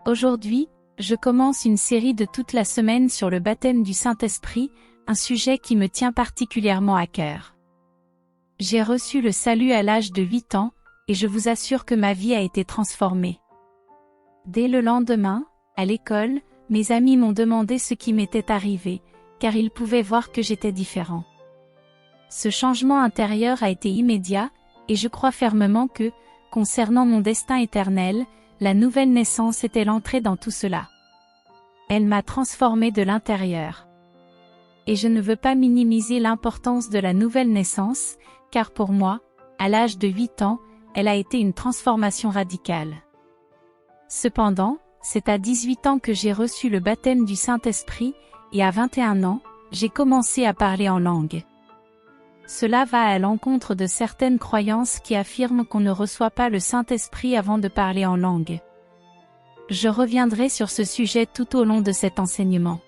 Aujourd'hui, je commence une série de toute la semaine sur le baptême du Saint-Esprit, un sujet qui me tient particulièrement à cœur. J'ai reçu le salut à l'âge de 8 ans, et je vous assure que ma vie a été transformée. Dès le lendemain, à l'école, mes amis m'ont demandé ce qui m'était arrivé, car ils pouvaient voir que j'étais différent. Ce changement intérieur a été immédiat, et je crois fermement que, concernant mon destin éternel, la nouvelle naissance était l'entrée dans tout cela. Elle m'a transformé de l'intérieur. Et je ne veux pas minimiser l'importance de la nouvelle naissance, car pour moi, à l'âge de 8 ans, elle a été une transformation radicale. Cependant, c'est à 18 ans que j'ai reçu le baptême du Saint-Esprit, et à 21 ans, j'ai commencé à parler en langue. Cela va à l'encontre de certaines croyances qui affirment qu'on ne reçoit pas le Saint-Esprit avant de parler en langue. Je reviendrai sur ce sujet tout au long de cet enseignement.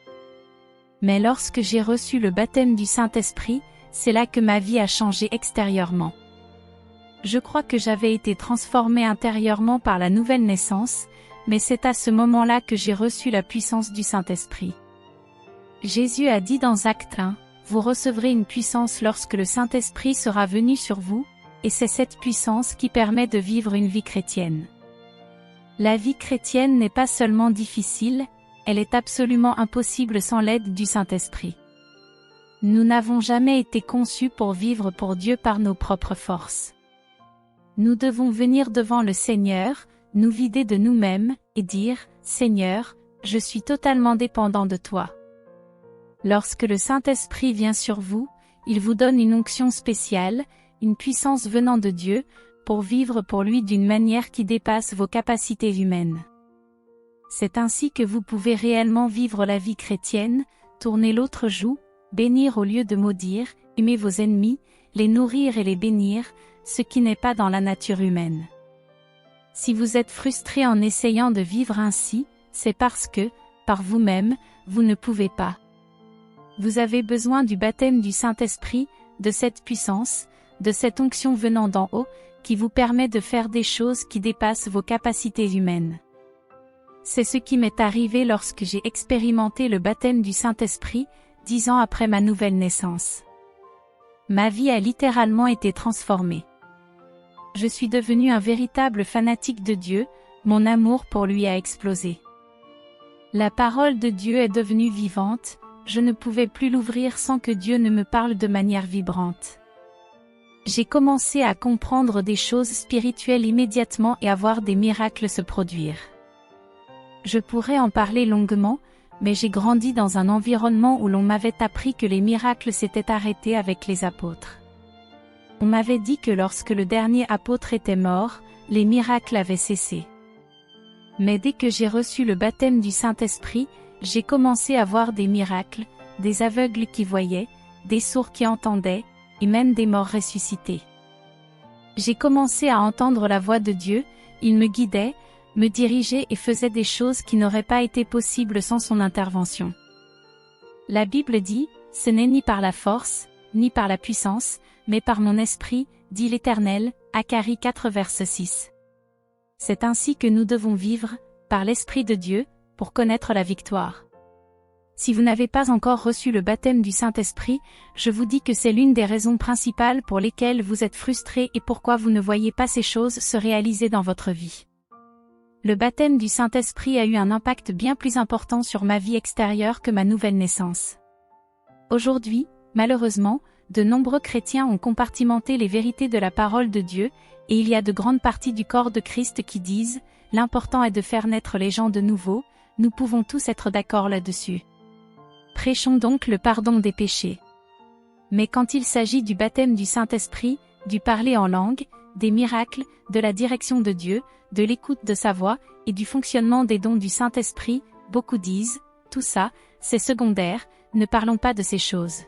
Mais lorsque j'ai reçu le baptême du Saint-Esprit, c'est là que ma vie a changé extérieurement. Je crois que j'avais été transformé intérieurement par la nouvelle naissance, mais c'est à ce moment-là que j'ai reçu la puissance du Saint-Esprit. Jésus a dit dans Actes 1, « Vous recevrez une puissance lorsque le Saint-Esprit sera venu sur vous, et c'est cette puissance qui permet de vivre une vie chrétienne. » La vie chrétienne n'est pas seulement difficile, elle est absolument impossible sans l'aide du Saint-Esprit. Nous n'avons jamais été conçus pour vivre pour Dieu par nos propres forces. Nous devons venir devant le Seigneur, nous vider de nous-mêmes, et dire, « Seigneur, je suis totalement dépendant de toi. » Lorsque le Saint-Esprit vient sur vous, il vous donne une onction spéciale, une puissance venant de Dieu, pour vivre pour lui d'une manière qui dépasse vos capacités humaines. C'est ainsi que vous pouvez réellement vivre la vie chrétienne, tourner l'autre joue, bénir au lieu de maudire, aimer vos ennemis, les nourrir et les bénir, ce qui n'est pas dans la nature humaine. Si vous êtes frustré en essayant de vivre ainsi, c'est parce que, par vous-même, vous ne pouvez pas. Vous avez besoin du baptême du Saint-Esprit, de cette puissance, de cette onction venant d'en haut, qui vous permet de faire des choses qui dépassent vos capacités humaines. C'est ce qui m'est arrivé lorsque j'ai expérimenté le baptême du Saint-Esprit, 10 ans après ma nouvelle naissance. Ma vie a littéralement été transformée. Je suis devenu un véritable fanatique de Dieu, mon amour pour lui a explosé. La parole de Dieu est devenue vivante, je ne pouvais plus l'ouvrir sans que Dieu ne me parle de manière vibrante. J'ai commencé à comprendre des choses spirituelles immédiatement et à voir des miracles se produire. Je pourrais en parler longuement, mais j'ai grandi dans un environnement où l'on m'avait appris que les miracles s'étaient arrêtés avec les apôtres. On m'avait dit que lorsque le dernier apôtre était mort, les miracles avaient cessé. Mais dès que j'ai reçu le baptême du Saint-Esprit, j'ai commencé à voir des miracles, des aveugles qui voyaient, des sourds qui entendaient, et même des morts ressuscités. J'ai commencé à entendre la voix de Dieu, il me guidait, me dirigeait et faisait des choses qui n'auraient pas été possibles sans son intervention. La Bible dit, « Ce n'est ni par la force, ni par la puissance, mais par mon esprit, dit l'Éternel, » Zacharie 4 verset 6. C'est ainsi que nous devons vivre, par l'Esprit de Dieu, pour connaître la victoire. Si vous n'avez pas encore reçu le baptême du Saint-Esprit, je vous dis que c'est l'une des raisons principales pour lesquelles vous êtes frustré et pourquoi vous ne voyez pas ces choses se réaliser dans votre vie. Le baptême du Saint-Esprit a eu un impact bien plus important sur ma vie extérieure que ma nouvelle naissance. Aujourd'hui, malheureusement, de nombreux chrétiens ont compartimenté les vérités de la parole de Dieu, et il y a de grandes parties du corps de Christ qui disent « L'important est de faire naître les gens de nouveau », nous pouvons tous être d'accord là-dessus. Prêchons donc le pardon des péchés. Mais quand il s'agit du baptême du Saint-Esprit, du parler en langue, des miracles, de la direction de Dieu, de l'écoute de sa voix, et du fonctionnement des dons du Saint-Esprit, beaucoup disent, tout ça, c'est secondaire, ne parlons pas de ces choses.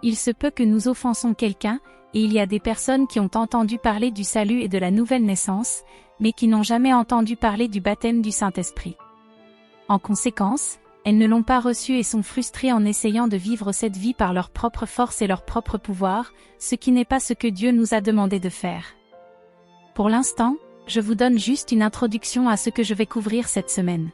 Il se peut que nous offensons quelqu'un, et il y a des personnes qui ont entendu parler du salut et de la nouvelle naissance, mais qui n'ont jamais entendu parler du baptême du Saint-Esprit. En conséquence, elles ne l'ont pas reçu et sont frustrées en essayant de vivre cette vie par leur propre force et leur propre pouvoir, ce qui n'est pas ce que Dieu nous a demandé de faire. Pour l'instant, je vous donne juste une introduction à ce que je vais couvrir cette semaine.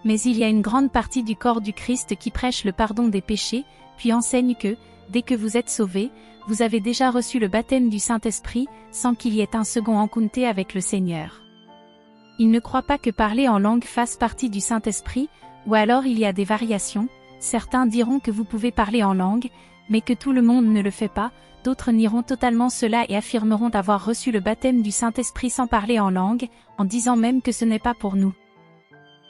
Mais il y a une grande partie du corps du Christ qui prêche le pardon des péchés, puis enseigne que, dès que vous êtes sauvés, vous avez déjà reçu le baptême du Saint-Esprit, sans qu'il y ait un second encounter avec le Seigneur. Ils ne croient pas que parler en langue fasse partie du Saint-Esprit, ou alors il y a des variations. Certains diront que vous pouvez parler en langue, mais que tout le monde ne le fait pas, d'autres nieront totalement cela et affirmeront avoir reçu le baptême du Saint-Esprit sans parler en langue, en disant même que ce n'est pas pour nous.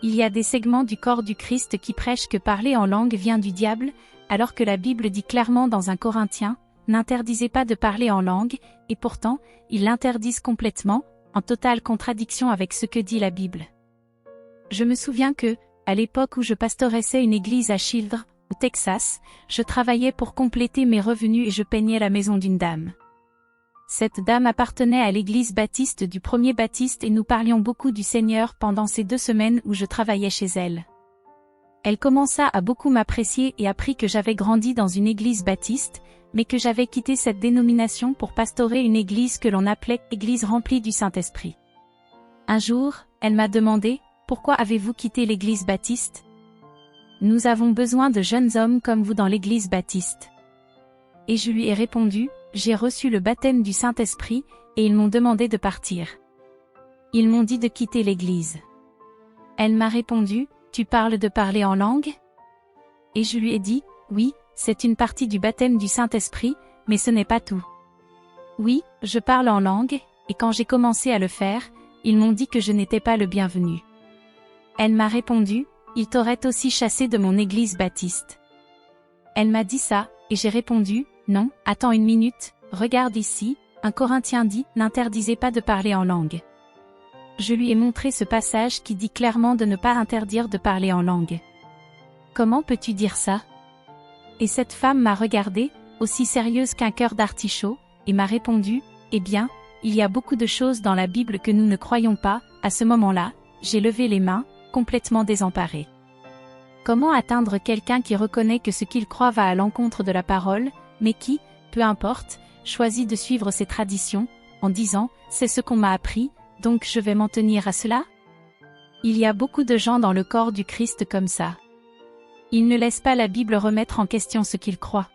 Il y a des segments du corps du Christ qui prêchent que parler en langue vient du diable, alors que la Bible dit clairement dans 1 Corinthiens, « N'interdisez pas de parler en langue », et pourtant, ils l'interdisent complètement, en totale contradiction avec ce que dit la Bible. Je me souviens que, à l'époque où je pastoressais une église à Childre, au Texas, je travaillais pour compléter mes revenus et je peignais la maison d'une dame. Cette dame appartenait à l'église baptiste du Premier Baptiste et nous parlions beaucoup du Seigneur pendant ces 2 semaines où je travaillais chez elle. Elle commença à beaucoup m'apprécier et apprit que j'avais grandi dans une église baptiste, mais que j'avais quitté cette dénomination pour pastorer une église que l'on appelait « Église remplie du Saint-Esprit ». Un jour, elle m'a demandé « Pourquoi avez-vous quitté l'église baptiste ? Nous avons besoin de jeunes hommes comme vous dans l'église baptiste. » Et je lui ai répondu « J'ai reçu le baptême du Saint-Esprit et ils m'ont demandé de partir. Ils m'ont dit de quitter l'église. » Elle m'a répondu « Tu parles de parler en langue ?» Et je lui ai dit « Oui, c'est une partie du baptême du Saint-Esprit, mais ce n'est pas tout. » Oui, je parle en langue, et quand j'ai commencé à le faire, ils m'ont dit que je n'étais pas le bienvenu. Elle m'a répondu « Ils t'auraient aussi chassé de mon église baptiste. » Elle m'a dit ça, et j'ai répondu « Non, attends une minute, regarde ici, 1 Corinthiens dit « N'interdisez pas de parler en langue. » Je lui ai montré ce passage qui dit clairement de ne pas interdire de parler en langue. Comment peux-tu dire ça ? Et cette femme m'a regardée, aussi sérieuse qu'un cœur d'artichaut, et m'a répondu « Eh bien, il y a beaucoup de choses dans la Bible que nous ne croyons pas. » À ce moment-là, j'ai levé les mains, complètement désemparée. Comment atteindre quelqu'un qui reconnaît que ce qu'il croit va à l'encontre de la parole, mais qui, peu importe, choisit de suivre ses traditions, en disant « C'est ce qu'on m'a appris, donc je vais m'en tenir à cela ?» Il y a beaucoup de gens dans le corps du Christ comme ça. Ils ne laissent pas la Bible remettre en question ce qu'ils croient.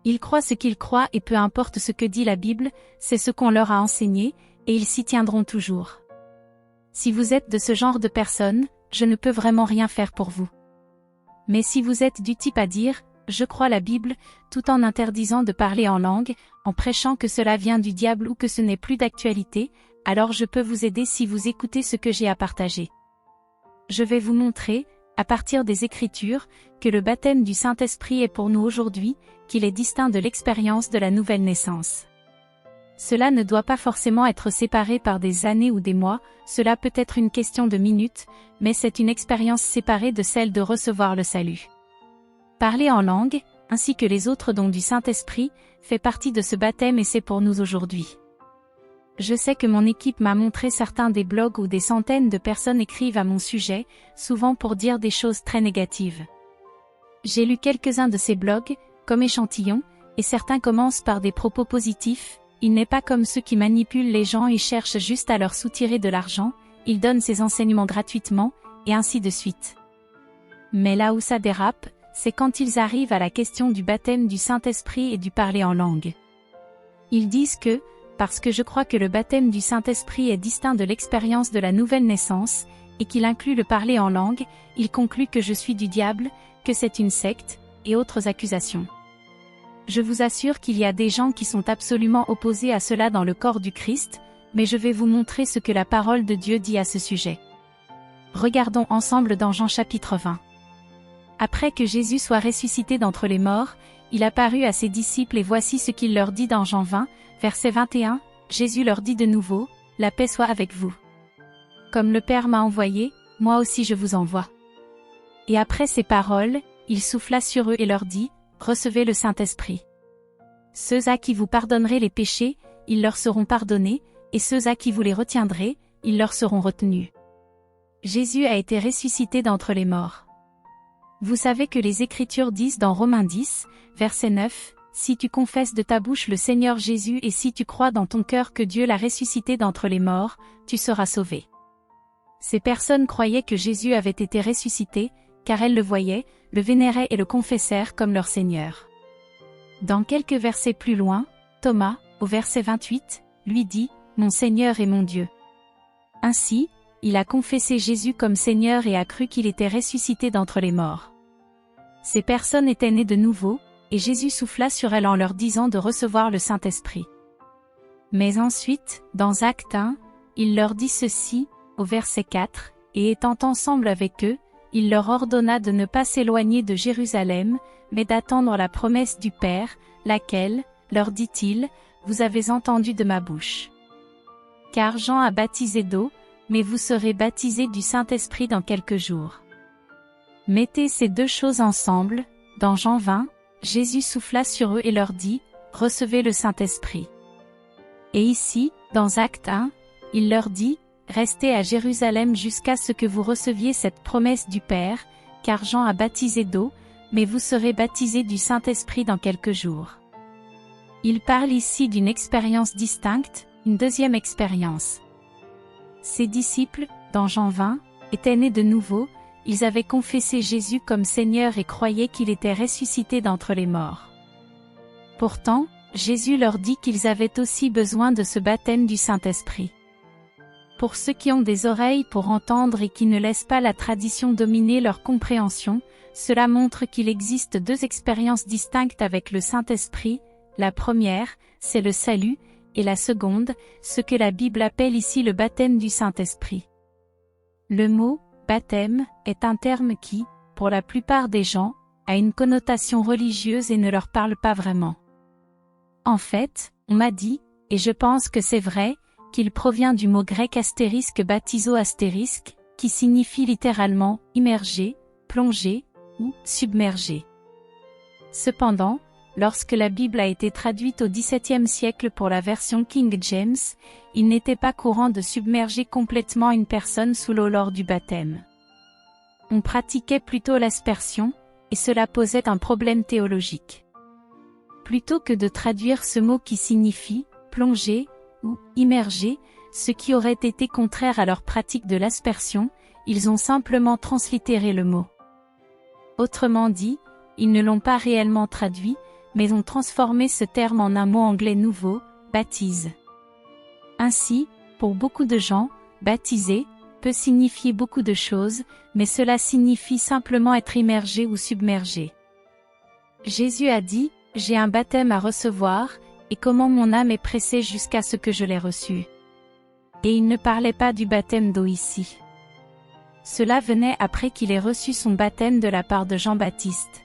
Ils croient ce qu'ils croient et peu importe ce que dit la Bible, c'est ce qu'on leur a enseigné, et ils s'y tiendront toujours. Si vous êtes de ce genre de personnes, je ne peux vraiment rien faire pour vous. Mais si vous êtes du type à dire « Je crois la Bible », tout en interdisant de parler en langue, en prêchant que cela vient du diable ou que ce n'est plus d'actualité, alors je peux vous aider si vous écoutez ce que j'ai à partager. Je vais vous montrer, à partir des Écritures, que le baptême du Saint-Esprit est pour nous aujourd'hui, qu'il est distinct de l'expérience de la nouvelle naissance. Cela ne doit pas forcément être séparé par des années ou des mois, cela peut être une question de minutes, mais c'est une expérience séparée de celle de recevoir le salut. Parler en langue, ainsi que les autres dons du Saint-Esprit, fait partie de ce baptême et c'est pour nous aujourd'hui. Je sais que mon équipe m'a montré certains des blogs où des centaines de personnes écrivent à mon sujet, souvent pour dire des choses très négatives. J'ai lu quelques-uns de ces blogs, comme échantillon, et certains commencent par des propos positifs. Il n'est pas comme ceux qui manipulent les gens et cherchent juste à leur soutirer de l'argent, il donne ses enseignements gratuitement, et ainsi de suite. Mais là où ça dérape, c'est quand ils arrivent à la question du baptême du Saint-Esprit et du parler en langue. Ils disent que, parce que je crois que le baptême du Saint-Esprit est distinct de l'expérience de la nouvelle naissance, et qu'il inclut le parler en langue, ils concluent que je suis du diable, que c'est une secte, et autres accusations. Je vous assure qu'il y a des gens qui sont absolument opposés à cela dans le corps du Christ, mais je vais vous montrer ce que la parole de Dieu dit à ce sujet. Regardons ensemble dans Jean chapitre 20. Après que Jésus soit ressuscité d'entre les morts, il apparut à ses disciples et voici ce qu'il leur dit dans Jean 20, verset 21, Jésus leur dit de nouveau, « La paix soit avec vous. Comme le Père m'a envoyé, moi aussi je vous envoie. » Et après ces paroles, il souffla sur eux et leur dit, « Recevez le Saint-Esprit. Ceux à qui vous pardonnerez les péchés, ils leur seront pardonnés, et ceux à qui vous les retiendrez, ils leur seront retenus. » Jésus a été ressuscité d'entre les morts. Vous savez que les Écritures disent dans Romains 10, verset 9, si tu confesses de ta bouche le Seigneur Jésus et si tu crois dans ton cœur que Dieu l'a ressuscité d'entre les morts, tu seras sauvé. Ces personnes croyaient que Jésus avait été ressuscité, car elles le voyaient, le vénéraient et le confessèrent comme leur Seigneur. Dans quelques versets plus loin, Thomas, au verset 28, lui dit « Mon Seigneur et mon Dieu ». Ainsi, il a confessé Jésus comme Seigneur et a cru qu'il était ressuscité d'entre les morts. Ces personnes étaient nées de nouveau, et Jésus souffla sur elles en leur disant de recevoir le Saint-Esprit. Mais ensuite, dans Actes 1, il leur dit ceci, au verset 4, et étant ensemble avec eux, il leur ordonna de ne pas s'éloigner de Jérusalem, mais d'attendre la promesse du Père, laquelle, leur dit-il, vous avez entendu de ma bouche. Car Jean a baptisé d'eau, mais vous serez baptisés du Saint-Esprit dans quelques jours. Mettez ces deux choses ensemble, dans Jean 20, Jésus souffla sur eux et leur dit, recevez le Saint-Esprit. Et ici, dans Actes 1, il leur dit, restez à Jérusalem jusqu'à ce que vous receviez cette promesse du Père, car Jean a baptisé d'eau, mais vous serez baptisés du Saint-Esprit dans quelques jours. Il parle ici d'une expérience distincte, une deuxième expérience. Ses disciples, dans Jean 20, étaient nés de nouveau, ils avaient confessé Jésus comme Seigneur et croyaient qu'il était ressuscité d'entre les morts. Pourtant, Jésus leur dit qu'ils avaient aussi besoin de ce baptême du Saint-Esprit. Pour ceux qui ont des oreilles pour entendre et qui ne laissent pas la tradition dominer leur compréhension, cela montre qu'il existe deux expériences distinctes avec le Saint-Esprit. La première, c'est le salut, et la seconde, ce que la Bible appelle ici le baptême du Saint-Esprit. Le mot « baptême » est un terme qui, pour la plupart des gens, a une connotation religieuse et ne leur parle pas vraiment. En fait, on m'a dit, et je pense que c'est vrai, qu'il provient du mot grec baptizo astérisque, qui signifie littéralement « immerger », « plonger » ou « submerger ». Cependant, lorsque la Bible a été traduite au XVIIe siècle pour la version King James, il n'était pas courant de submerger complètement une personne sous l'eau lors du baptême. On pratiquait plutôt l'aspersion, et cela posait un problème théologique. Plutôt que de traduire ce mot qui signifie « plonger » ou « immerger », ce qui aurait été contraire à leur pratique de l'aspersion, ils ont simplement translittéré le mot. Autrement dit, ils ne l'ont pas réellement traduit, mais ont transformé ce terme en un mot anglais nouveau, baptise. Ainsi, pour beaucoup de gens, baptiser peut signifier beaucoup de choses, mais cela signifie simplement être immergé ou submergé. Jésus a dit, « J'ai un baptême à recevoir, et comment mon âme est pressée jusqu'à ce que je l'ai reçu. » Et il ne parlait pas du baptême d'eau ici. Cela venait après qu'il ait reçu son baptême de la part de Jean-Baptiste.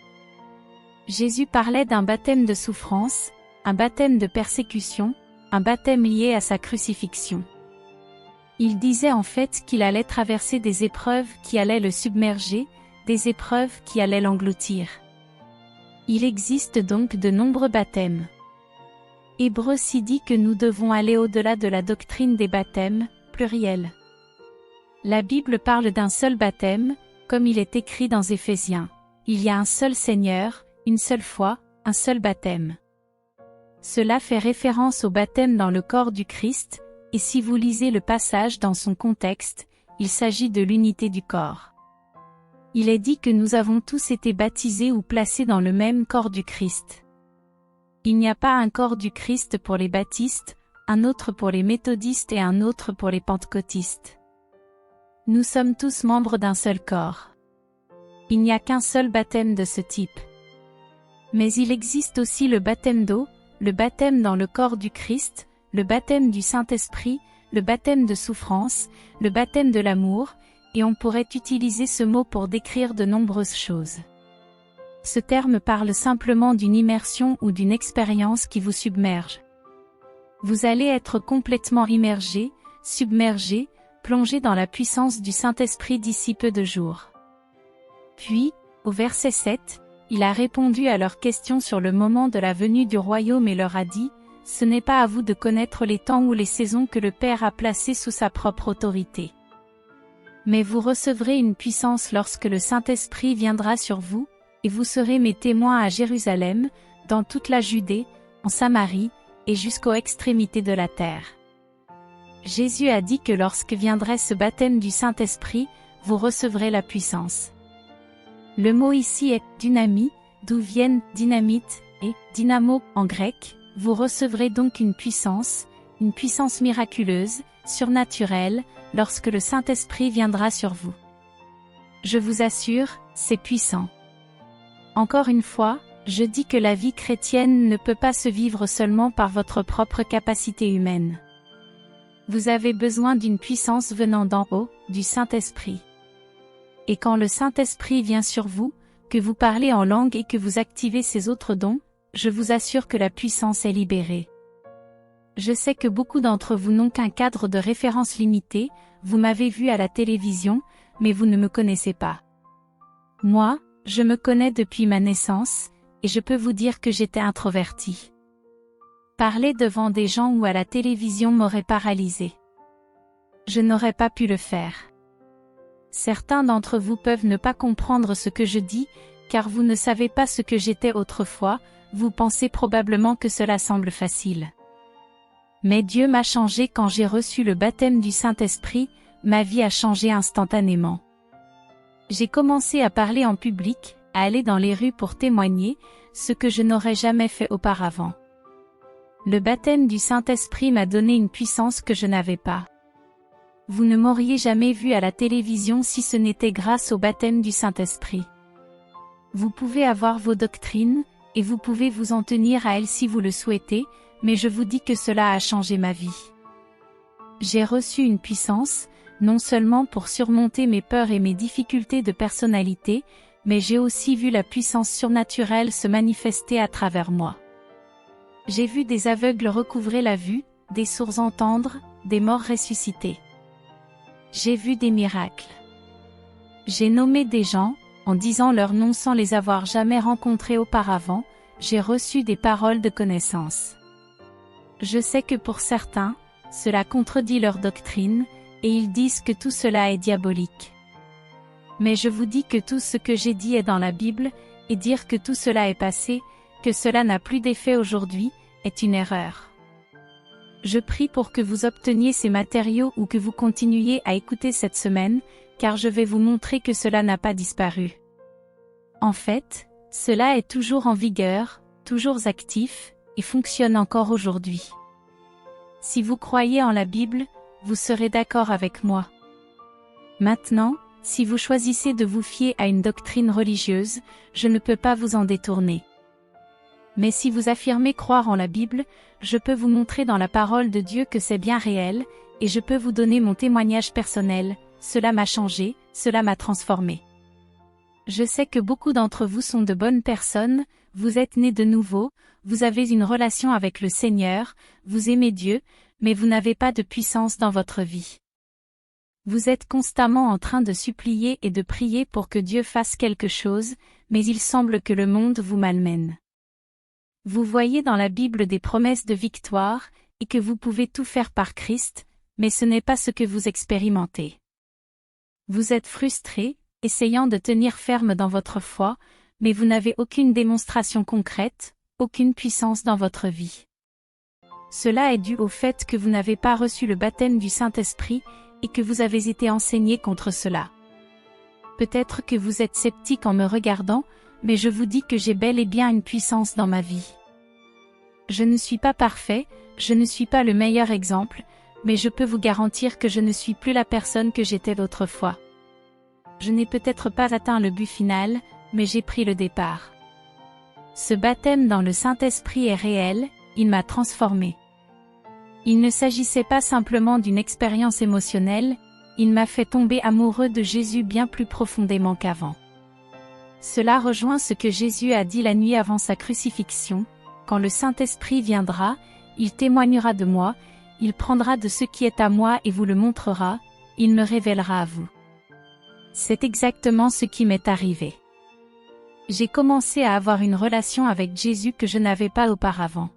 Jésus parlait d'un baptême de souffrance, un baptême de persécution, un baptême lié à sa crucifixion. Il disait en fait qu'il allait traverser des épreuves qui allaient le submerger, des épreuves qui allaient l'engloutir. Il existe donc de nombreux baptêmes. Hébreux 6 dit que nous devons aller au-delà de la doctrine des baptêmes, pluriel. La Bible parle d'un seul baptême, comme il est écrit dans Éphésiens. Il y a un seul Seigneur, une seule foi, un seul baptême. Cela fait référence au baptême dans le corps du Christ, et si vous lisez le passage dans son contexte, il s'agit de l'unité du corps. Il est dit que nous avons tous été baptisés ou placés dans le même corps du Christ. Il n'y a pas un corps du Christ pour les baptistes, un autre pour les méthodistes et un autre pour les pentecôtistes. Nous sommes tous membres d'un seul corps. Il n'y a qu'un seul baptême de ce type. Mais il existe aussi le baptême d'eau, le baptême dans le corps du Christ, le baptême du Saint-Esprit, le baptême de souffrance, le baptême de l'amour, et on pourrait utiliser ce mot pour décrire de nombreuses choses. Ce terme parle simplement d'une immersion ou d'une expérience qui vous submerge. Vous allez être complètement immergé, submergé, plongé dans la puissance du Saint-Esprit d'ici peu de jours. Puis, au verset 7, il a répondu à leurs questions sur le moment de la venue du royaume et leur a dit, « Ce n'est pas à vous de connaître les temps ou les saisons que le Père a placés sous sa propre autorité. Mais vous recevrez une puissance lorsque le Saint-Esprit viendra sur vous, et vous serez mes témoins à Jérusalem, dans toute la Judée, en Samarie, et jusqu'aux extrémités de la terre. Jésus a dit que lorsque viendrait ce baptême du Saint-Esprit, vous recevrez la puissance. Le mot ici est « dynamie », d'où viennent « dynamite » et « dynamo » en grec. Vous recevrez donc une puissance miraculeuse, surnaturelle, lorsque le Saint-Esprit viendra sur vous. Je vous assure, c'est puissant. Encore une fois, je dis que la vie chrétienne ne peut pas se vivre seulement par votre propre capacité humaine. Vous avez besoin d'une puissance venant d'en haut, du Saint-Esprit. Et quand le Saint-Esprit vient sur vous, que vous parlez en langue et que vous activez ces autres dons, je vous assure que la puissance est libérée. Je sais que beaucoup d'entre vous n'ont qu'un cadre de référence limité, vous m'avez vu à la télévision, mais vous ne me connaissez pas. Moi, je me connais depuis ma naissance, et je peux vous dire que j'étais introvertie. Parler devant des gens ou à la télévision m'aurait paralysée. Je n'aurais pas pu le faire. Certains d'entre vous peuvent ne pas comprendre ce que je dis, car vous ne savez pas ce que j'étais autrefois, vous pensez probablement que cela semble facile. Mais Dieu m'a changé quand j'ai reçu le baptême du Saint-Esprit, ma vie a changé instantanément. J'ai commencé à parler en public, à aller dans les rues pour témoigner, ce que je n'aurais jamais fait auparavant. Le baptême du Saint-Esprit m'a donné une puissance que je n'avais pas. Vous ne m'auriez jamais vu à la télévision si ce n'était grâce au baptême du Saint-Esprit. Vous pouvez avoir vos doctrines, et vous pouvez vous en tenir à elles si vous le souhaitez, mais je vous dis que cela a changé ma vie. J'ai reçu une puissance, non seulement pour surmonter mes peurs et mes difficultés de personnalité, mais j'ai aussi vu la puissance surnaturelle se manifester à travers moi. J'ai vu des aveugles recouvrer la vue, des sourds entendre, des morts ressusciter. J'ai vu des miracles. J'ai nommé des gens, en disant leur nom sans les avoir jamais rencontrés auparavant, j'ai reçu des paroles de connaissance. Je sais que pour certains, cela contredit leur doctrine, et ils disent que tout cela est diabolique. Mais je vous dis que tout ce que j'ai dit est dans la Bible, et dire que tout cela est passé, que cela n'a plus d'effet aujourd'hui, est une erreur. Je prie pour que vous obteniez ces matériaux ou que vous continuiez à écouter cette semaine, car je vais vous montrer que cela n'a pas disparu. En fait, cela est toujours en vigueur, toujours actif, et fonctionne encore aujourd'hui. Si vous croyez en la Bible, vous serez d'accord avec moi. Maintenant, si vous choisissez de vous fier à une doctrine religieuse, je ne peux pas vous en détourner. Mais si vous affirmez croire en la Bible, je peux vous montrer dans la parole de Dieu que c'est bien réel, et je peux vous donner mon témoignage personnel, cela m'a changé, cela m'a transformé. Je sais que beaucoup d'entre vous sont de bonnes personnes, vous êtes nés de nouveau, vous avez une relation avec le Seigneur, vous aimez Dieu, mais vous n'avez pas de puissance dans votre vie. Vous êtes constamment en train de supplier et de prier pour que Dieu fasse quelque chose, mais il semble que le monde vous malmène. Vous voyez dans la Bible des promesses de victoire, et que vous pouvez tout faire par Christ, mais ce n'est pas ce que vous expérimentez. Vous êtes frustré, essayant de tenir ferme dans votre foi, mais vous n'avez aucune démonstration concrète, aucune puissance dans votre vie. Cela est dû au fait que vous n'avez pas reçu le baptême du Saint-Esprit, et que vous avez été enseigné contre cela. Peut-être que vous êtes sceptique en me regardant, mais je vous dis que j'ai bel et bien une puissance dans ma vie. Je ne suis pas parfait, je ne suis pas le meilleur exemple, mais je peux vous garantir que je ne suis plus la personne que j'étais l'autre fois. Je n'ai peut-être pas atteint le but final, mais j'ai pris le départ. Ce baptême dans le Saint-Esprit est réel, il m'a transformé. Il ne s'agissait pas simplement d'une expérience émotionnelle, il m'a fait tomber amoureux de Jésus bien plus profondément qu'avant. Cela rejoint ce que Jésus a dit la nuit avant sa crucifixion, quand le Saint-Esprit viendra, il témoignera de moi, il prendra de ce qui est à moi et vous le montrera, il me révélera à vous. C'est exactement ce qui m'est arrivé. J'ai commencé à avoir une relation avec Jésus que je n'avais pas auparavant.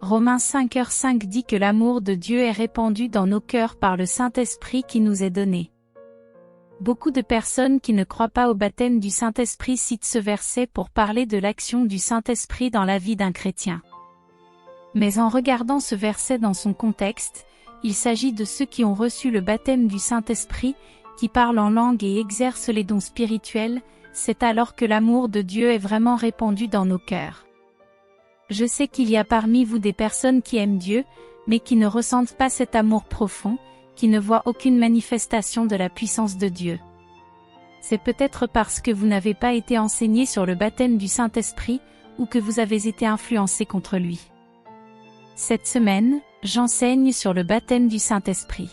Romains 5:5 dit que l'amour de Dieu est répandu dans nos cœurs par le Saint-Esprit qui nous est donné. Beaucoup de personnes qui ne croient pas au baptême du Saint-Esprit citent ce verset pour parler de l'action du Saint-Esprit dans la vie d'un chrétien. Mais en regardant ce verset dans son contexte, il s'agit de ceux qui ont reçu le baptême du Saint-Esprit, qui parlent en langue et exercent les dons spirituels, c'est alors que l'amour de Dieu est vraiment répandu dans nos cœurs. Je sais qu'il y a parmi vous des personnes qui aiment Dieu, mais qui ne ressentent pas cet amour profond, qui ne voient aucune manifestation de la puissance de Dieu. C'est peut-être parce que vous n'avez pas été enseigné sur le baptême du Saint-Esprit, ou que vous avez été influencé contre lui. Cette semaine, j'enseigne sur le baptême du Saint-Esprit.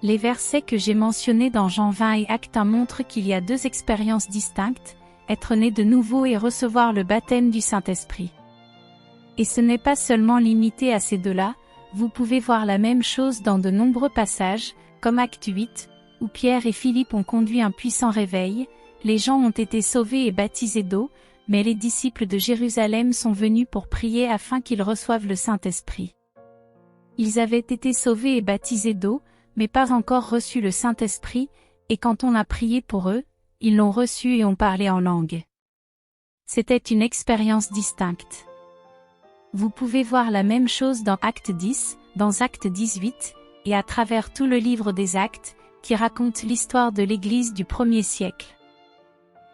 Les versets que j'ai mentionnés dans Jean 20 et Actes 1 montrent qu'il y a deux expériences distinctes, être né de nouveau et recevoir le baptême du Saint-Esprit. Et ce n'est pas seulement limité à ces deux-là, vous pouvez voir la même chose dans de nombreux passages, comme Acte 8, où Pierre et Philippe ont conduit un puissant réveil, les gens ont été sauvés et baptisés d'eau, mais les disciples de Jérusalem sont venus pour prier afin qu'ils reçoivent le Saint-Esprit. Ils avaient été sauvés et baptisés d'eau, mais pas encore reçu le Saint-Esprit, et quand on a prié pour eux, ils l'ont reçu et ont parlé en langue. C'était une expérience distincte. Vous pouvez voir la même chose dans Acte 10, dans Acte 18, et à travers tout le livre des Actes, qui raconte l'histoire de l'Église du 1er siècle.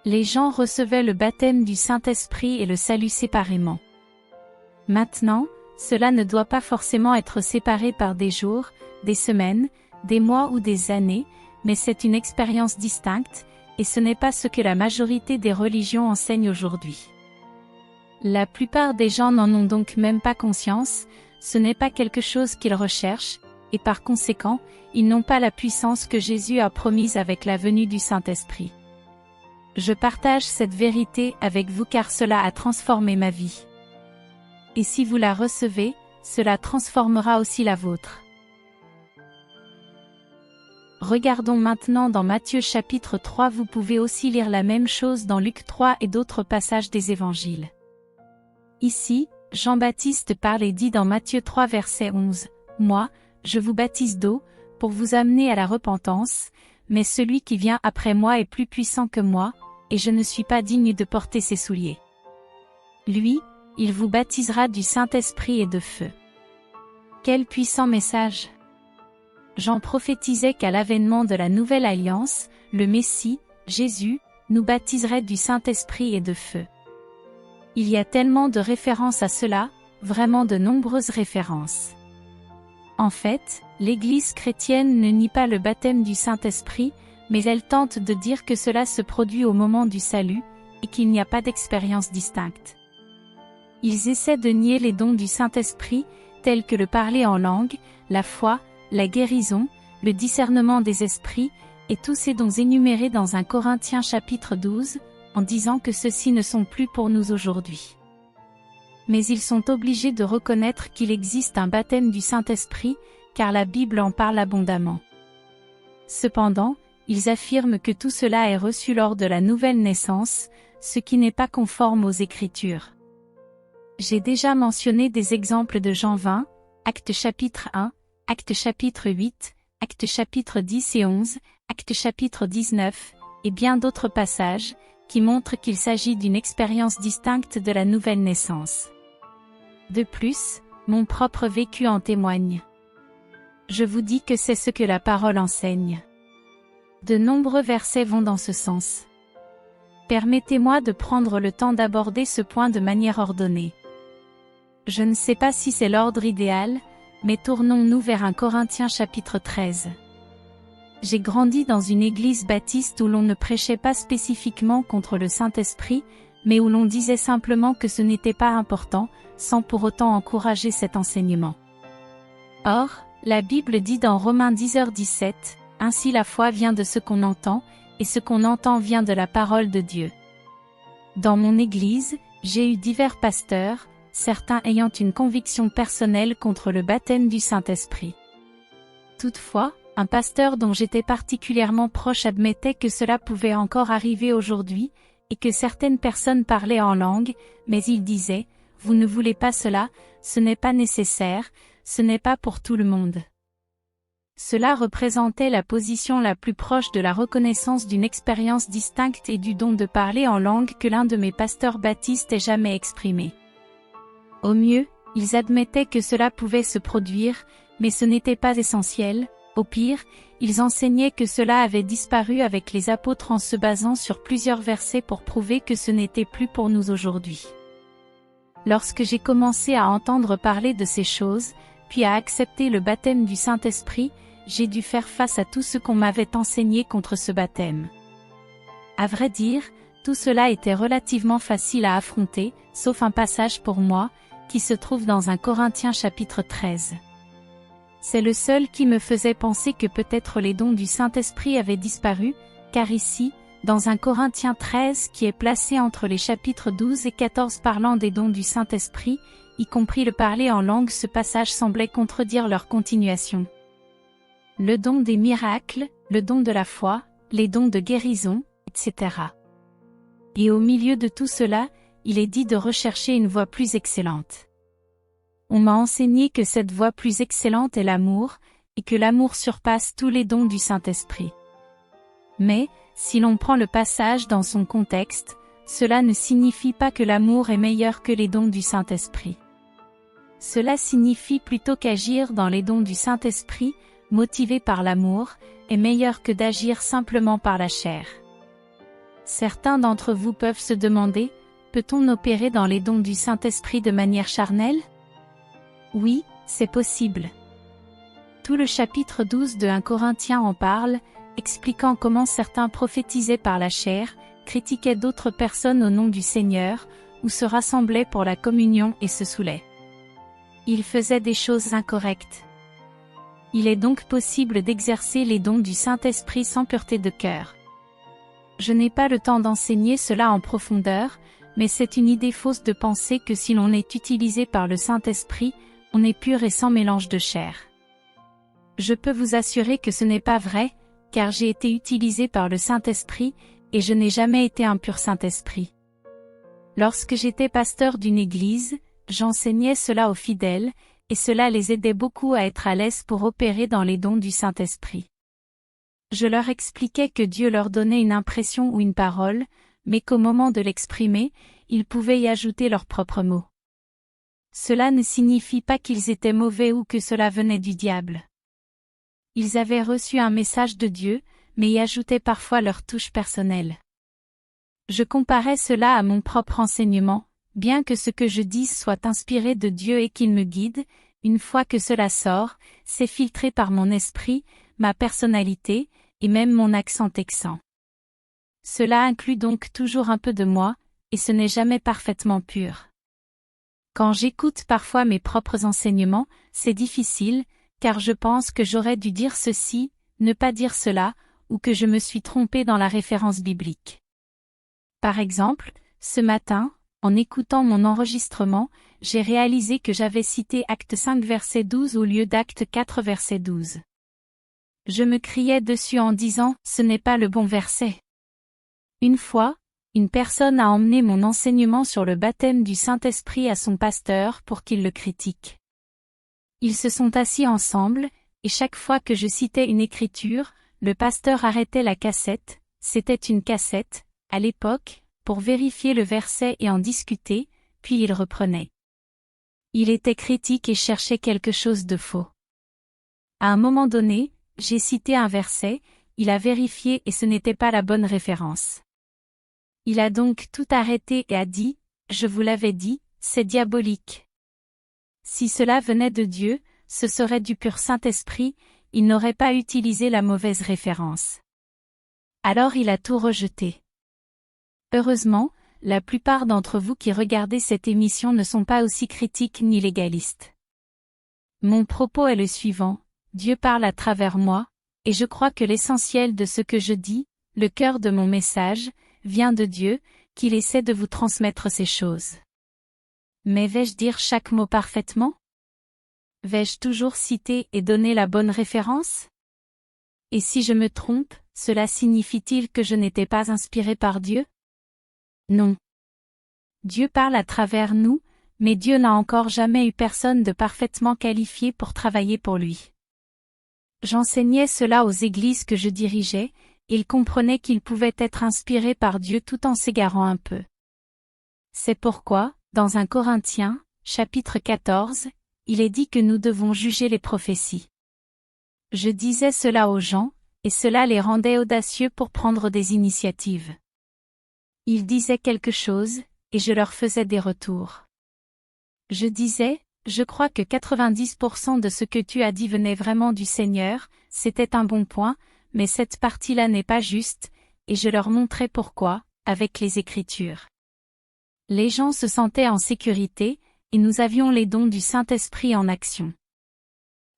Les gens recevaient le baptême du Saint-Esprit et le salut séparément. Maintenant, cela ne doit pas forcément être séparé par des jours, des semaines, des mois ou des années, mais c'est une expérience distincte, et ce n'est pas ce que la majorité des religions enseignent aujourd'hui. La plupart des gens n'en ont donc même pas conscience, ce n'est pas quelque chose qu'ils recherchent, et par conséquent, ils n'ont pas la puissance que Jésus a promise avec la venue du Saint-Esprit. Je partage cette vérité avec vous car cela a transformé ma vie. Et si vous la recevez, cela transformera aussi la vôtre. Regardons maintenant dans Matthieu chapitre 3. Vous pouvez aussi lire la même chose dans Luc 3 et d'autres passages des évangiles. Ici, Jean-Baptiste parle et dit dans Matthieu 3 verset 11, « Moi, je vous baptise d'eau, pour vous amener à la repentance, mais celui qui vient après moi est plus puissant que moi, et je ne suis pas digne de porter ses souliers. Lui, il vous baptisera du Saint-Esprit et de feu. » Quel puissant message! Jean prophétisait qu'à l'avènement de la nouvelle alliance, le Messie, Jésus, nous baptiserait du Saint-Esprit et de feu. Il y a tellement de références à cela, vraiment de nombreuses références. En fait, l'Église chrétienne ne nie pas le baptême du Saint-Esprit, mais elle tente de dire que cela se produit au moment du salut, et qu'il n'y a pas d'expérience distincte. Ils essaient de nier les dons du Saint-Esprit, tels que le parler en langue, la foi, la guérison, le discernement des esprits, et tous ces dons énumérés dans 1 Corinthiens chapitre 12, en disant que ceux-ci ne sont plus pour nous aujourd'hui. Mais ils sont obligés de reconnaître qu'il existe un baptême du Saint-Esprit, car la Bible en parle abondamment. Cependant, ils affirment que tout cela est reçu lors de la nouvelle naissance, ce qui n'est pas conforme aux Écritures. J'ai déjà mentionné des exemples de Jean 20, Actes chapitre 1, Actes chapitre 8, Actes chapitre 10 et 11, Actes chapitre 19, et bien d'autres passages, qui montrent qu'il s'agit d'une expérience distincte de la nouvelle naissance. De plus, mon propre vécu en témoigne. Je vous dis que c'est ce que la parole enseigne. De nombreux versets vont dans ce sens. Permettez-moi de prendre le temps d'aborder ce point de manière ordonnée. Je ne sais pas si c'est l'ordre idéal, mais tournons-nous vers 1 Corinthiens chapitre 13. J'ai grandi dans une église baptiste où l'on ne prêchait pas spécifiquement contre le Saint-Esprit, mais où l'on disait simplement que ce n'était pas important, sans pour autant encourager cet enseignement. Or, la Bible dit dans Romains 10h17, « Ainsi la foi vient de ce qu'on entend, et ce qu'on entend vient de la parole de Dieu. » Dans mon église, j'ai eu divers pasteurs, certains ayant une conviction personnelle contre le baptême du Saint-Esprit. Toutefois, un pasteur dont j'étais particulièrement proche admettait que cela pouvait encore arriver aujourd'hui, et que certaines personnes parlaient en langue, mais il disait, « Vous ne voulez pas cela, ce n'est pas nécessaire, ce n'est pas pour tout le monde. » Cela représentait la position la plus proche de la reconnaissance d'une expérience distincte et du don de parler en langue que l'un de mes pasteurs baptistes ait jamais exprimé. Au mieux, ils admettaient que cela pouvait se produire, mais ce n'était pas essentiel. Au pire, ils enseignaient que cela avait disparu avec les apôtres en se basant sur plusieurs versets pour prouver que ce n'était plus pour nous aujourd'hui. Lorsque j'ai commencé à entendre parler de ces choses, puis à accepter le baptême du Saint-Esprit, j'ai dû faire face à tout ce qu'on m'avait enseigné contre ce baptême. À vrai dire, tout cela était relativement facile à affronter, sauf un passage pour moi, qui se trouve dans 1 Corinthiens chapitre 13. C'est le seul qui me faisait penser que peut-être les dons du Saint-Esprit avaient disparu, car ici, dans 1 Corinthiens 13 qui est placé entre les chapitres 12 et 14 parlant des dons du Saint-Esprit, y compris le parler en langue, ce passage semblait contredire leur continuation. Le don des miracles, le don de la foi, les dons de guérison, etc. Et au milieu de tout cela, il est dit de rechercher une voie plus excellente. On m'a enseigné que cette voie plus excellente est l'amour, et que l'amour surpasse tous les dons du Saint-Esprit. Mais, si l'on prend le passage dans son contexte, cela ne signifie pas que l'amour est meilleur que les dons du Saint-Esprit. Cela signifie plutôt qu'agir dans les dons du Saint-Esprit, motivé par l'amour, est meilleur que d'agir simplement par la chair. Certains d'entre vous peuvent se demander, peut-on opérer dans les dons du Saint-Esprit de manière charnelle? Oui, c'est possible. Tout le chapitre 12 de 1 Corinthiens en parle, expliquant comment certains prophétisaient par la chair, critiquaient d'autres personnes au nom du Seigneur, ou se rassemblaient pour la communion et se saoulaient. Ils faisaient des choses incorrectes. Il est donc possible d'exercer les dons du Saint-Esprit sans pureté de cœur. Je n'ai pas le temps d'enseigner cela en profondeur, mais c'est une idée fausse de penser que si l'on est utilisé par le Saint-Esprit, on est pur et sans mélange de chair. Je peux vous assurer que ce n'est pas vrai, car j'ai été utilisé par le Saint-Esprit, et je n'ai jamais été un pur Saint-Esprit. Lorsque j'étais pasteur d'une église, j'enseignais cela aux fidèles, et cela les aidait beaucoup à être à l'aise pour opérer dans les dons du Saint-Esprit. Je leur expliquais que Dieu leur donnait une impression ou une parole, mais qu'au moment de l'exprimer, ils pouvaient y ajouter leurs propres mots. Cela ne signifie pas qu'ils étaient mauvais ou que cela venait du diable. Ils avaient reçu un message de Dieu, mais y ajoutaient parfois leur touche personnelle. Je comparais cela à mon propre enseignement, bien que ce que je dise soit inspiré de Dieu et qu'il me guide, une fois que cela sort, c'est filtré par mon esprit, ma personnalité, et même mon accent texan. Cela inclut donc toujours un peu de moi, et ce n'est jamais parfaitement pur. Quand j'écoute parfois mes propres enseignements, c'est difficile, car je pense que j'aurais dû dire ceci, ne pas dire cela, ou que je me suis trompé dans la référence biblique. Par exemple, ce matin, en écoutant mon enregistrement, j'ai réalisé que j'avais cité Acte 5 verset 12 au lieu d'Acte 4 verset 12. Je me criais dessus en disant, ce n'est pas le bon verset. Une fois, une personne a emmené mon enseignement sur le baptême du Saint-Esprit à son pasteur pour qu'il le critique. Ils se sont assis ensemble, et chaque fois que je citais une écriture, le pasteur arrêtait la cassette, c'était une cassette, à l'époque, pour vérifier le verset et en discuter, puis il reprenait. Il était critique et cherchait quelque chose de faux. À un moment donné, j'ai cité un verset, il a vérifié et ce n'était pas la bonne référence. Il a donc tout arrêté et a dit, « Je vous l'avais dit, c'est diabolique. » Si cela venait de Dieu, ce serait du pur Saint-Esprit, il n'aurait pas utilisé la mauvaise référence. Alors il a tout rejeté. Heureusement, la plupart d'entre vous qui regardez cette émission ne sont pas aussi critiques ni légalistes. Mon propos est le suivant, Dieu parle à travers moi, et je crois que l'essentiel de ce que je dis, le cœur de mon message, vient de Dieu, qu'il essaie de vous transmettre ces choses. Mais vais-je dire chaque mot parfaitement? Vais-je toujours citer et donner la bonne référence? Et si je me trompe, cela signifie-t-il que je n'étais pas inspiré par Dieu? Non. Dieu parle à travers nous, mais Dieu n'a encore jamais eu personne de parfaitement qualifié pour travailler pour lui. J'enseignais cela aux églises que je dirigeais, et ils comprenaient qu'ils pouvaient être inspirés par Dieu tout en s'égarant un peu. C'est pourquoi, dans 1 Corinthiens, chapitre 14, il est dit que nous devons juger les prophéties. Je disais cela aux gens, et cela les rendait audacieux pour prendre des initiatives. Ils disaient quelque chose, et je leur faisais des retours. Je disais, je crois que 90% de ce que tu as dit venait vraiment du Seigneur, c'était un bon point, mais cette partie-là n'est pas juste, et je leur montrais pourquoi, avec les Écritures. Les gens se sentaient en sécurité, et nous avions les dons du Saint-Esprit en action.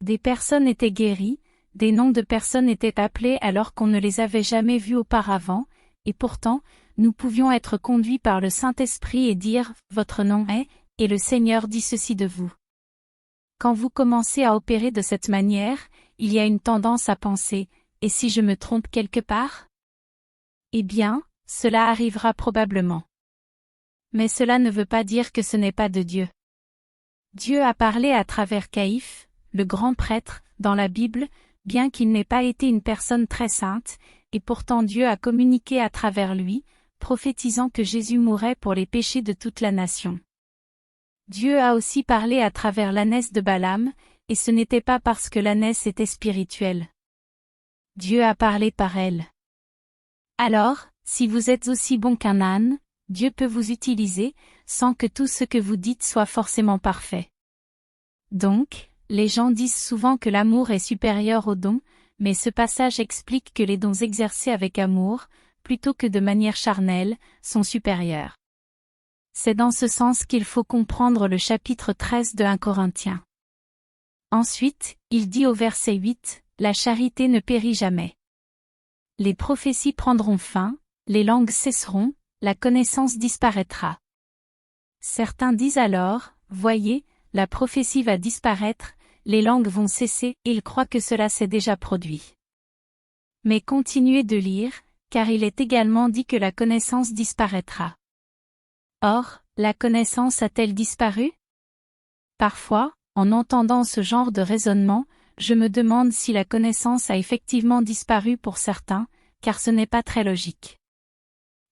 Des personnes étaient guéries, des noms de personnes étaient appelés alors qu'on ne les avait jamais vus auparavant, et pourtant, nous pouvions être conduits par le Saint-Esprit et dire « Votre nom est », et le Seigneur dit ceci de vous. Quand vous commencez à opérer de cette manière, il y a une tendance à penser « Et si je me trompe quelque part ?» Eh bien, cela arrivera probablement. Mais cela ne veut pas dire que ce n'est pas de Dieu. Dieu a parlé à travers Caïphe, le grand prêtre, dans la Bible, bien qu'il n'ait pas été une personne très sainte, et pourtant Dieu a communiqué à travers lui, prophétisant que Jésus mourrait pour les péchés de toute la nation. Dieu a aussi parlé à travers l'ânesse de Balaam, et ce n'était pas parce que l'ânesse était spirituelle. Dieu a parlé par elle. Alors, si vous êtes aussi bon qu'un âne, Dieu peut vous utiliser, sans que tout ce que vous dites soit forcément parfait. Donc, les gens disent souvent que l'amour est supérieur aux dons, mais ce passage explique que les dons exercés avec amour, plutôt que de manière charnelle, sont supérieurs. C'est dans ce sens qu'il faut comprendre le chapitre 13 de 1 Corinthiens. Ensuite, il dit au verset 8, « La charité ne périt jamais. Les prophéties prendront fin, les langues cesseront, la connaissance disparaîtra. » Certains disent alors, « Voyez, la prophétie va disparaître, les langues vont cesser, et ils croient que cela s'est déjà produit. » Mais continuez de lire, car il est également dit que la connaissance disparaîtra. Or, la connaissance a-t-elle disparu? Parfois, en entendant ce genre de raisonnement, je me demande si la connaissance a effectivement disparu pour certains, car ce n'est pas très logique.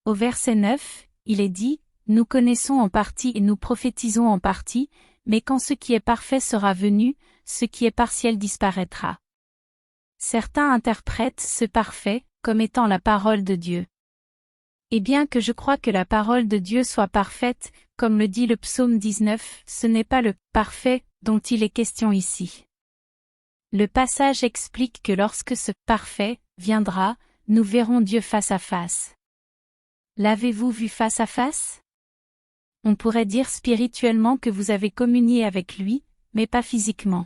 Au verset 9, il est dit, « Nous connaissons en partie et nous prophétisons en partie, mais quand ce qui est parfait sera venu, ce qui est partiel disparaîtra. » Certains interprètent ce parfait comme étant la parole de Dieu. Et bien que je crois que la parole de Dieu soit parfaite, comme le dit le psaume 19, ce n'est pas le « parfait » dont il est question ici. Le passage explique que lorsque ce « parfait » viendra, nous verrons Dieu face à face. L'avez-vous vu face à face? On pourrait dire spirituellement que vous avez communié avec lui, mais pas physiquement.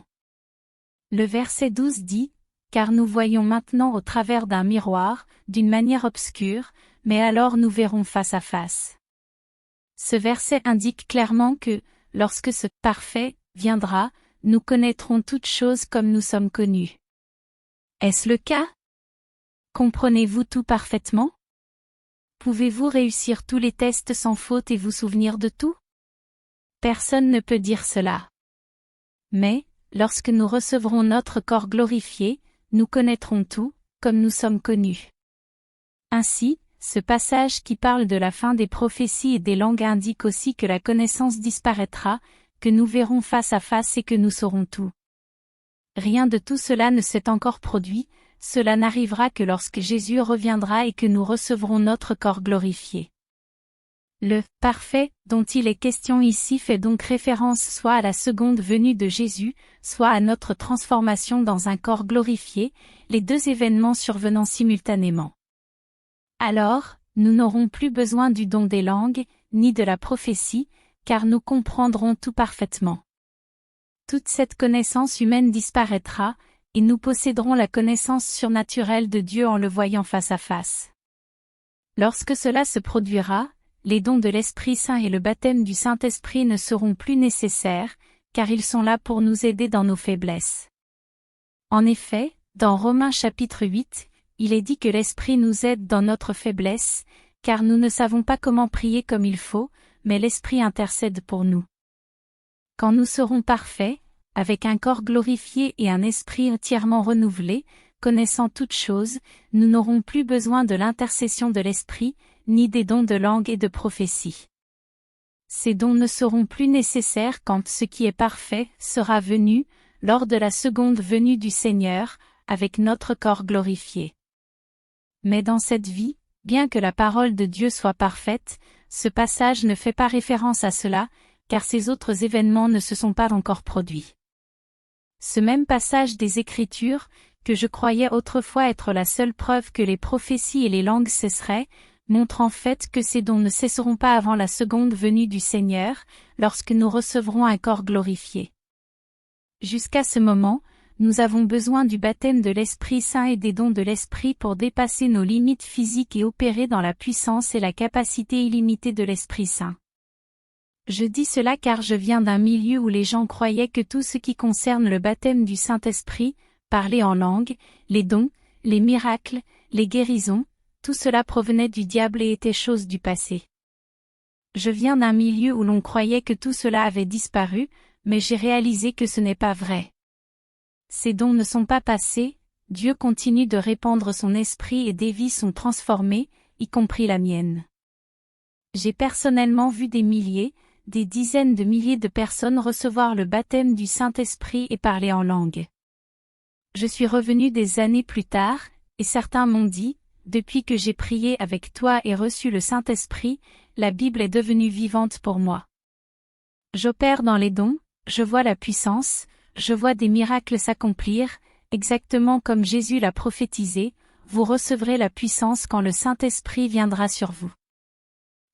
Le verset 12 dit, « Car nous voyons maintenant au travers d'un miroir, d'une manière obscure, mais alors nous verrons face à face. » Ce verset indique clairement que, lorsque ce « parfait » viendra, nous connaîtrons toutes choses comme nous sommes connus. Est-ce le cas? Comprenez-vous tout parfaitement? Pouvez-vous réussir tous les tests sans faute et vous souvenir de tout? Personne ne peut dire cela. Mais, lorsque nous recevrons notre corps glorifié, nous connaîtrons tout, comme nous sommes connus. Ainsi, ce passage qui parle de la fin des prophéties et des langues indique aussi que la connaissance disparaîtra, que nous verrons face à face et que nous saurons tout. Rien de tout cela ne s'est encore produit, cela n'arrivera que lorsque Jésus reviendra et que nous recevrons notre corps glorifié. Le « parfait » dont il est question ici fait donc référence soit à la seconde venue de Jésus, soit à notre transformation dans un corps glorifié, les deux événements survenant simultanément. Alors, nous n'aurons plus besoin du don des langues, ni de la prophétie, car nous comprendrons tout parfaitement. Toute cette connaissance humaine disparaîtra, et nous posséderons la connaissance surnaturelle de Dieu en le voyant face à face. Lorsque cela se produira, les dons de l'Esprit Saint et le baptême du Saint-Esprit ne seront plus nécessaires, car ils sont là pour nous aider dans nos faiblesses. En effet, dans Romains chapitre 8, il est dit que l'Esprit nous aide dans notre faiblesse, car nous ne savons pas comment prier comme il faut, mais l'Esprit intercède pour nous. Quand nous serons parfaits, avec un corps glorifié et un esprit entièrement renouvelé, connaissant toutes choses, nous n'aurons plus besoin de l'intercession de l'esprit, ni des dons de langue et de prophétie. Ces dons ne seront plus nécessaires quand ce qui est parfait sera venu, lors de la seconde venue du Seigneur, avec notre corps glorifié. Mais dans cette vie, bien que la parole de Dieu soit parfaite, ce passage ne fait pas référence à cela, car ces autres événements ne se sont pas encore produits. Ce même passage des Écritures, que je croyais autrefois être la seule preuve que les prophéties et les langues cesseraient, montre en fait que ces dons ne cesseront pas avant la seconde venue du Seigneur, lorsque nous recevrons un corps glorifié. Jusqu'à ce moment, nous avons besoin du baptême de l'Esprit Saint et des dons de l'Esprit pour dépasser nos limites physiques et opérer dans la puissance et la capacité illimitée de l'Esprit Saint. Je dis cela car je viens d'un milieu où les gens croyaient que tout ce qui concerne le baptême du Saint-Esprit, parler en langue, les dons, les miracles, les guérisons, tout cela provenait du diable et était chose du passé. Je viens d'un milieu où l'on croyait que tout cela avait disparu, mais j'ai réalisé que ce n'est pas vrai. Ces dons ne sont pas passés, Dieu continue de répandre son esprit et des vies sont transformées, y compris la mienne. J'ai personnellement vu des milliers, des dizaines de milliers de personnes recevoir le baptême du Saint-Esprit et parler en langue. Je suis revenu des années plus tard, et certains m'ont dit, depuis que j'ai prié avec toi et reçu le Saint-Esprit, la Bible est devenue vivante pour moi. J'opère dans les dons, je vois la puissance, je vois des miracles s'accomplir, exactement comme Jésus l'a prophétisé, vous recevrez la puissance quand le Saint-Esprit viendra sur vous.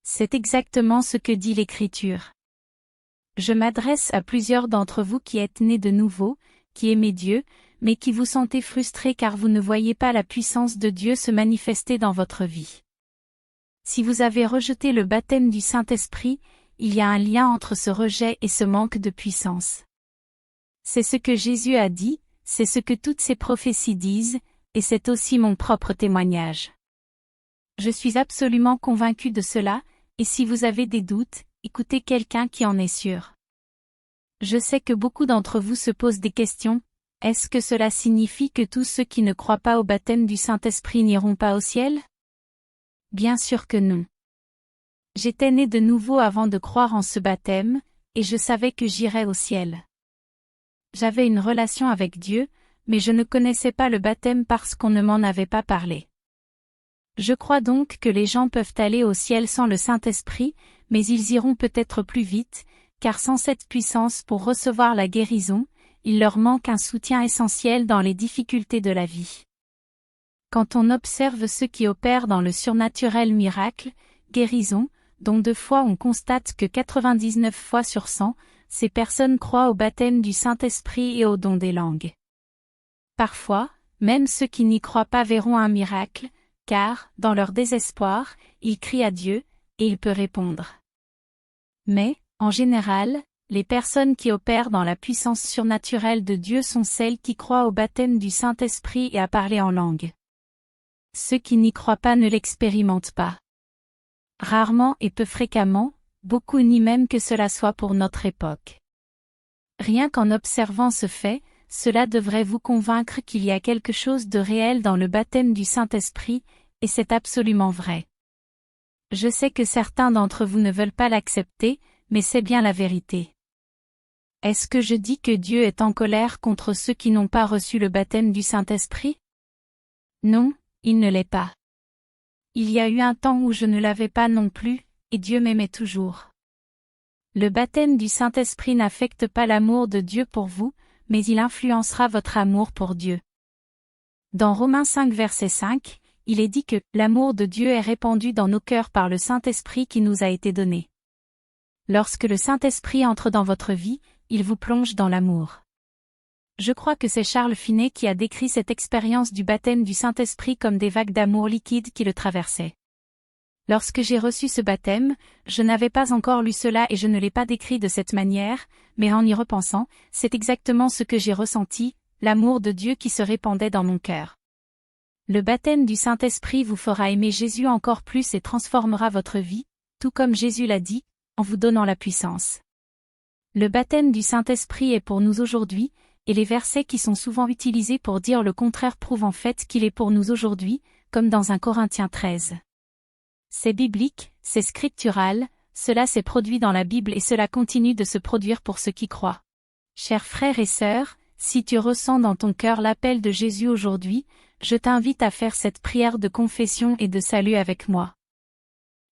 C'est exactement ce que dit l'Écriture. Je m'adresse à plusieurs d'entre vous qui êtes nés de nouveau, qui aimez Dieu, mais qui vous sentez frustrés car vous ne voyez pas la puissance de Dieu se manifester dans votre vie. Si vous avez rejeté le baptême du Saint-Esprit, il y a un lien entre ce rejet et ce manque de puissance. C'est ce que Jésus a dit, c'est ce que toutes ces prophéties disent, et c'est aussi mon propre témoignage. Je suis absolument convaincu de cela, et si vous avez des doutes, écoutez quelqu'un qui en est sûr. Je sais que beaucoup d'entre vous se posent des questions. Est-ce que cela signifie que tous ceux qui ne croient pas au baptême du Saint-Esprit n'iront pas au ciel? Bien sûr que non. J'étais né de nouveau avant de croire en ce baptême, et je savais que j'irais au ciel. J'avais une relation avec Dieu, mais je ne connaissais pas le baptême parce qu'on ne m'en avait pas parlé. Je crois donc que les gens peuvent aller au ciel sans le Saint-Esprit, mais ils iront peut-être plus vite, car sans cette puissance pour recevoir la guérison, il leur manque un soutien essentiel dans les difficultés de la vie. Quand on observe ceux qui opèrent dans le surnaturel miracle, guérison, dont 2 fois on constate que 99 fois sur 100, ces personnes croient au baptême du Saint-Esprit et au don des langues. Parfois, même ceux qui n'y croient pas verront un miracle, car, dans leur désespoir, ils crient à Dieu, et il peut répondre. Mais, en général, les personnes qui opèrent dans la puissance surnaturelle de Dieu sont celles qui croient au baptême du Saint-Esprit et à parler en langue. Ceux qui n'y croient pas ne l'expérimentent pas. Rarement et peu fréquemment, beaucoup nient même que cela soit pour notre époque. Rien qu'en observant ce fait, cela devrait vous convaincre qu'il y a quelque chose de réel dans le baptême du Saint-Esprit, et c'est absolument vrai. Je sais que certains d'entre vous ne veulent pas l'accepter, mais c'est bien la vérité. Est-ce que je dis que Dieu est en colère contre ceux qui n'ont pas reçu le baptême du Saint-Esprit? Non, il ne l'est pas. Il y a eu un temps où je ne l'avais pas non plus, et Dieu m'aimait toujours. Le baptême du Saint-Esprit n'affecte pas l'amour de Dieu pour vous, mais il influencera votre amour pour Dieu. Dans Romains 5 verset 5, il est dit que « l'amour de Dieu est répandu dans nos cœurs par le Saint-Esprit qui nous a été donné ». Lorsque le Saint-Esprit entre dans votre vie, il vous plonge dans l'amour. Je crois que c'est Charles Finney qui a décrit cette expérience du baptême du Saint-Esprit comme des vagues d'amour liquide qui le traversaient. Lorsque j'ai reçu ce baptême, je n'avais pas encore lu cela et je ne l'ai pas décrit de cette manière, mais en y repensant, c'est exactement ce que j'ai ressenti, l'amour de Dieu qui se répandait dans mon cœur. Le baptême du Saint-Esprit vous fera aimer Jésus encore plus et transformera votre vie, tout comme Jésus l'a dit, en vous donnant la puissance. Le baptême du Saint-Esprit est pour nous aujourd'hui, et les versets qui sont souvent utilisés pour dire le contraire prouvent en fait qu'il est pour nous aujourd'hui, comme dans 1 Corinthiens 13. C'est biblique, c'est scriptural, cela s'est produit dans la Bible et cela continue de se produire pour ceux qui croient. Chers frères et sœurs, si tu ressens dans ton cœur l'appel de Jésus aujourd'hui, je t'invite à faire cette prière de confession et de salut avec moi.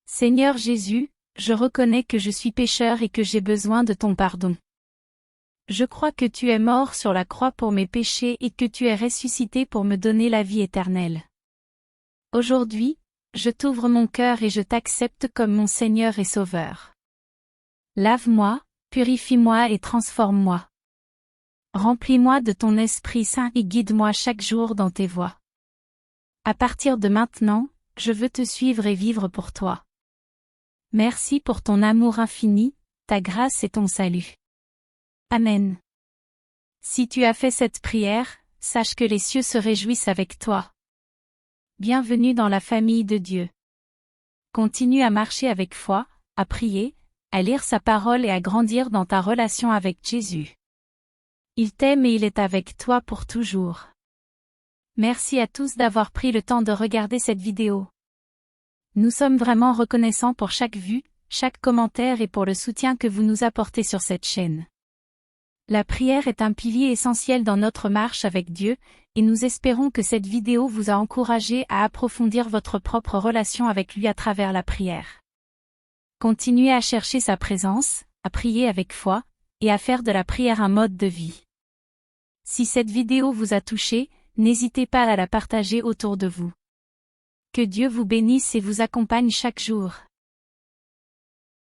Seigneur Jésus, je reconnais que je suis pécheur et que j'ai besoin de ton pardon. Je crois que tu es mort sur la croix pour mes péchés et que tu es ressuscité pour me donner la vie éternelle. Aujourd'hui, je t'ouvre mon cœur et je t'accepte comme mon Seigneur et Sauveur. Lave-moi, purifie-moi et transforme-moi. Remplis-moi de ton Esprit Saint et guide-moi chaque jour dans tes voies. À partir de maintenant, je veux te suivre et vivre pour toi. Merci pour ton amour infini, ta grâce et ton salut. Amen. Si tu as fait cette prière, sache que les cieux se réjouissent avec toi. Bienvenue dans la famille de Dieu. Continue à marcher avec foi, à prier, à lire sa parole et à grandir dans ta relation avec Jésus. Il t'aime et il est avec toi pour toujours. Merci à tous d'avoir pris le temps de regarder cette vidéo. Nous sommes vraiment reconnaissants pour chaque vue, chaque commentaire et pour le soutien que vous nous apportez sur cette chaîne. La prière est un pilier essentiel dans notre marche avec Dieu, et nous espérons que cette vidéo vous a encouragé à approfondir votre propre relation avec lui à travers la prière. Continuez à chercher sa présence, à prier avec foi, et à faire de la prière un mode de vie. Si cette vidéo vous a touché, n'hésitez pas à la partager autour de vous. Que Dieu vous bénisse et vous accompagne chaque jour.